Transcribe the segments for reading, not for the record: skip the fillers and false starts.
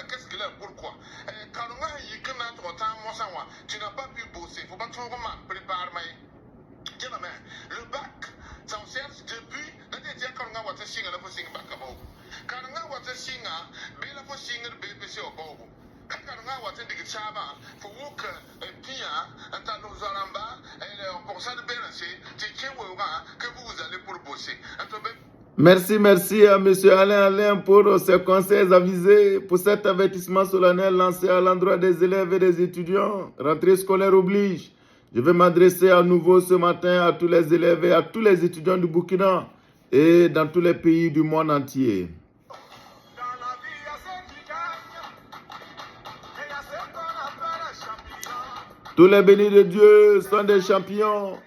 qu'est-ce qu'il a, pourquoi? Quand on a eu que notre temps, tu n'as pas pu bosser. Il ne faut pas que tu me prépares. Le bac, ça me sert depuis. Quand on a watché singer, la possible bac à bout. Quand on a watché singer, bella for singer, BBC au bout. Quand on a watché des chava, pour vous que Pia, un tas de Zaramba, et le conseil de Bélancé, tu tiens que vous allez pour bosser. Merci à M. Alain pour ses conseils avisés, pour cet avertissement solennel lancé à l'endroit des élèves et des étudiants. Rentrée scolaire oblige. Je vais m'adresser à nouveau ce matin à tous les élèves et à tous les étudiants du Burkina et dans tous les pays du monde entier. Tous les bénis de Dieu sont des champions.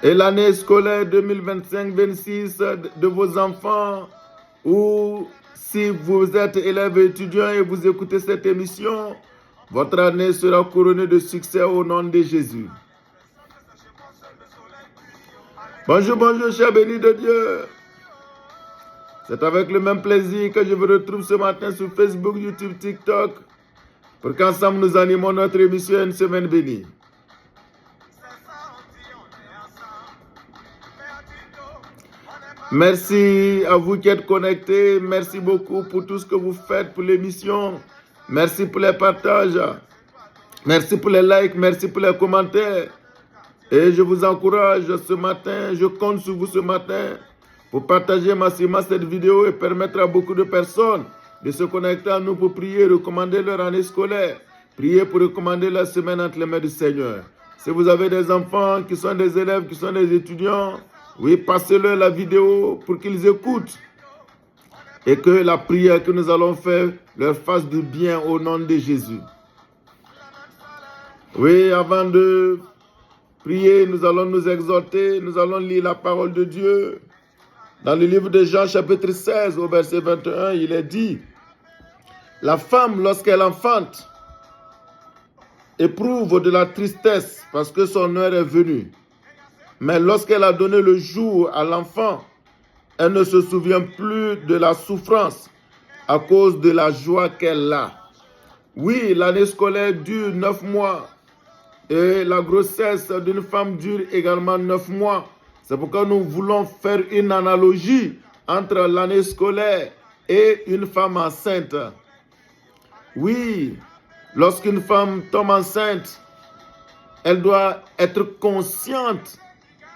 Et l'année scolaire 2025-26 de vos enfants, ou si vous êtes élève et étudiant et vous écoutez cette émission, votre année sera couronnée de succès au nom de Jésus. Bonjour, chers bénis de Dieu. C'est avec le même plaisir que je vous retrouve ce matin sur Facebook, YouTube, TikTok, pour qu'ensemble nous animons notre émission Une semaine bénie. Merci à vous qui êtes connectés. Merci beaucoup pour tout ce que vous faites pour l'émission. Merci pour les partages. Merci pour les likes. Merci pour les commentaires. Et je vous encourage ce matin, je compte sur vous ce matin pour partager massivement cette vidéo et permettre à beaucoup de personnes de se connecter à nous pour prier, recommander leur année scolaire. Prier pour recommander la semaine entre les mains du Seigneur. Si vous avez des enfants qui sont des élèves, qui sont des étudiants, oui, passez-leur la vidéo pour qu'ils écoutent et que la prière que nous allons faire leur fasse du bien au nom de Jésus. Oui, avant de prier, nous allons nous exhorter, nous allons lire la parole de Dieu. Dans le livre de Jean, chapitre 16, au verset 21, il est dit, « La femme, lorsqu'elle enfante, éprouve de la tristesse parce que son heure est venue. Mais lorsqu'elle a donné le jour à l'enfant, elle ne se souvient plus de la souffrance à cause de la joie qu'elle a. » Oui, l'année scolaire dure 9 mois et la grossesse d'une femme dure également 9 mois. C'est pourquoi nous voulons faire une analogie entre l'année scolaire et une femme enceinte. Oui, lorsqu'une femme tombe enceinte, elle doit être consciente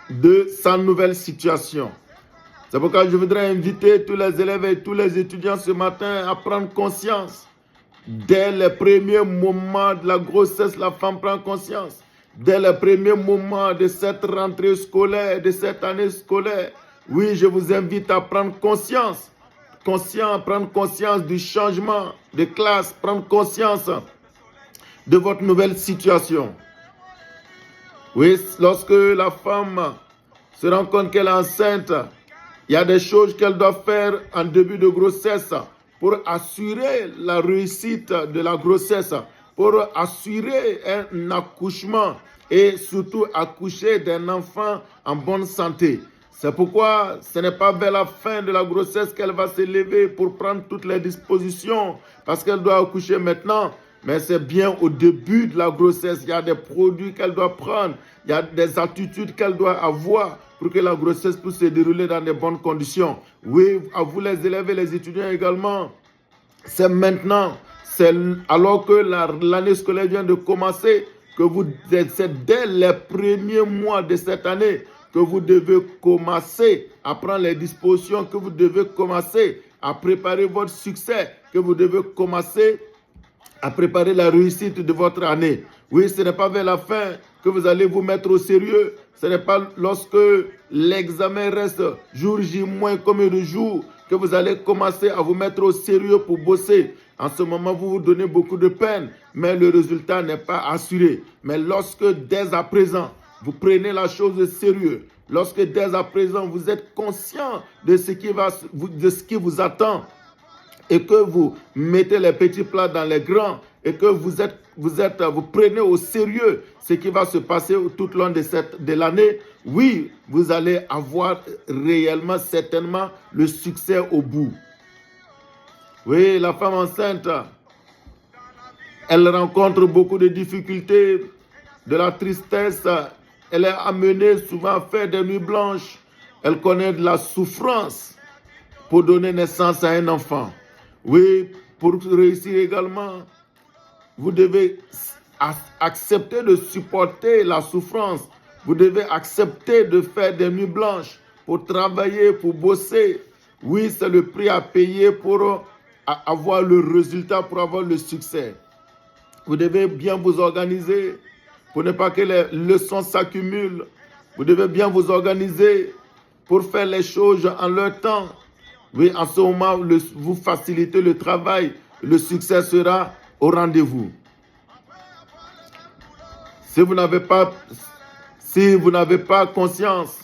de sa nouvelle situation. C'est pourquoi je voudrais inviter tous les élèves et tous les étudiants ce matin à prendre conscience. Dès les premiers moments de la grossesse, la femme prend conscience. Dès les premiers moments de cette rentrée scolaire, de cette année scolaire, oui, je vous invite à prendre conscience. Prendre conscience du changement de classe, prendre conscience de votre nouvelle situation. Oui, lorsque la femme se rend compte qu'elle est enceinte, il y a des choses qu'elle doit faire en début de grossesse pour assurer la réussite de la grossesse, pour assurer un accouchement et surtout accoucher d'un enfant en bonne santé. C'est pourquoi ce n'est pas vers la fin de la grossesse qu'elle va se lever pour prendre toutes les dispositions parce qu'elle doit accoucher maintenant. Mais c'est bien au début de la grossesse. Il y a des produits qu'elle doit prendre. Il y a des attitudes qu'elle doit avoir pour que la grossesse puisse se dérouler dans de bonnes conditions. Oui, à vous les élèves et les étudiants également. C'est maintenant, c'est alors que l'année scolaire vient de commencer, c'est dès les premiers mois de cette année que vous devez commencer à prendre les dispositions, que vous devez commencer à préparer votre succès, que vous devez commencer à préparer la réussite de votre année. Oui, ce n'est pas vers la fin que vous allez vous mettre au sérieux. Ce n'est pas lorsque l'examen reste jour J moins combien de jours que vous allez commencer à vous mettre au sérieux pour bosser. En ce moment, vous vous donnez beaucoup de peine, mais le résultat n'est pas assuré. Mais lorsque dès à présent, vous prenez la chose au sérieux, lorsque dès à présent, vous êtes conscient de ce qui vous attend, et que vous mettez les petits plats dans les grands et que vous prenez au sérieux ce qui va se passer tout au long de l'année, oui, vous allez avoir réellement, certainement, le succès au bout. Oui, la femme enceinte, elle rencontre beaucoup de difficultés, de la tristesse. Elle est amenée souvent à faire des nuits blanches. Elle connaît de la souffrance pour donner naissance à un enfant. Oui, pour réussir également, vous devez accepter de supporter la souffrance. Vous devez accepter de faire des nuits blanches pour travailler, pour bosser. Oui, c'est le prix à payer pour avoir le résultat, pour avoir le succès. Vous devez bien vous organiser pour ne pas que les leçons s'accumulent. Vous devez bien vous organiser pour faire les choses en leur temps. Oui, en ce moment, vous facilitez le travail. Le succès sera au rendez-vous. Si vous n'avez pas conscience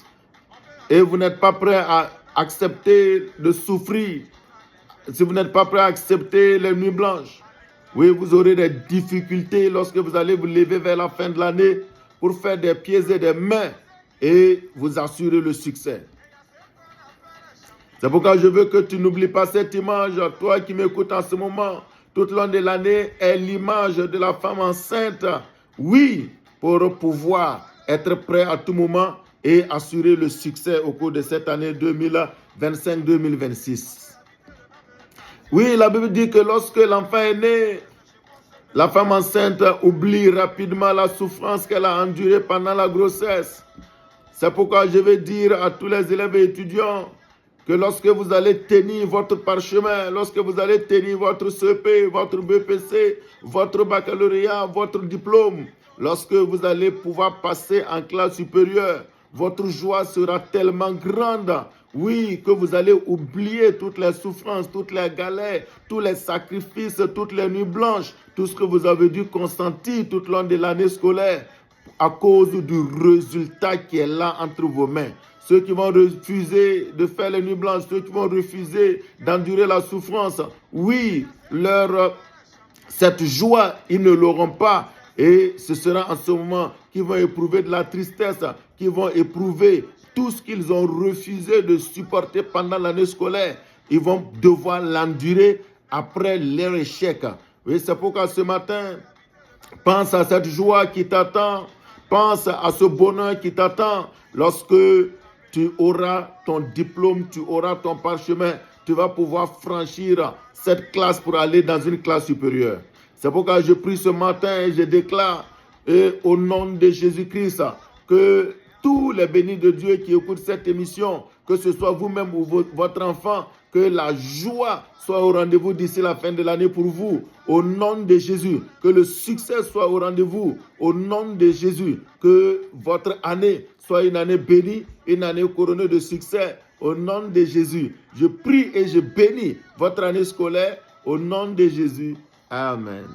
et vous n'êtes pas prêt à accepter de souffrir, si vous n'êtes pas prêt à accepter les nuits blanches, oui, vous aurez des difficultés lorsque vous allez vous lever vers la fin de l'année pour faire des pieds et des mains et vous assurer le succès. C'est pourquoi je veux que tu n'oublies pas cette image. Toi qui m'écoutes en ce moment, tout au long de l'année, est l'image de la femme enceinte. Oui, pour pouvoir être prêt à tout moment et assurer le succès au cours de cette année 2025-2026. Oui, la Bible dit que lorsque l'enfant est né, la femme enceinte oublie rapidement la souffrance qu'elle a endurée pendant la grossesse. C'est pourquoi je vais dire à tous les élèves et étudiants que lorsque vous allez tenir votre parchemin, lorsque vous allez tenir votre CP, votre BPC, votre baccalauréat, votre diplôme, lorsque vous allez pouvoir passer en classe supérieure, votre joie sera tellement grande, oui, que vous allez oublier toutes les souffrances, toutes les galères, tous les sacrifices, toutes les nuits blanches, tout ce que vous avez dû consentir tout au long de l'année scolaire à cause du résultat qui est là entre vos mains. Ceux qui vont refuser de faire les nuits blanches, ceux qui vont refuser d'endurer la souffrance, oui, cette joie, ils ne l'auront pas. Et ce sera en ce moment qu'ils vont éprouver de la tristesse, qu'ils vont éprouver tout ce qu'ils ont refusé de supporter pendant l'année scolaire. Ils vont devoir l'endurer après leur échec. Oui, c'est pourquoi ce matin, pense à cette joie qui t'attend. Pense à ce bonheur qui t'attend lorsque tu auras ton diplôme, tu auras ton parchemin. Tu vas pouvoir franchir cette classe pour aller dans une classe supérieure. C'est pourquoi je prie ce matin et je déclare au nom de Jésus-Christ que tous les bénis de Dieu qui écoutent cette émission, que ce soit vous-même ou votre enfant, que la joie soit au rendez-vous d'ici la fin de l'année pour vous. Au nom de Jésus, que le succès soit au rendez-vous. Au nom de Jésus, que votre année soit une année bénie, une année couronnée de succès. Au nom de Jésus, je prie et je bénis votre année scolaire. Au nom de Jésus, Amen.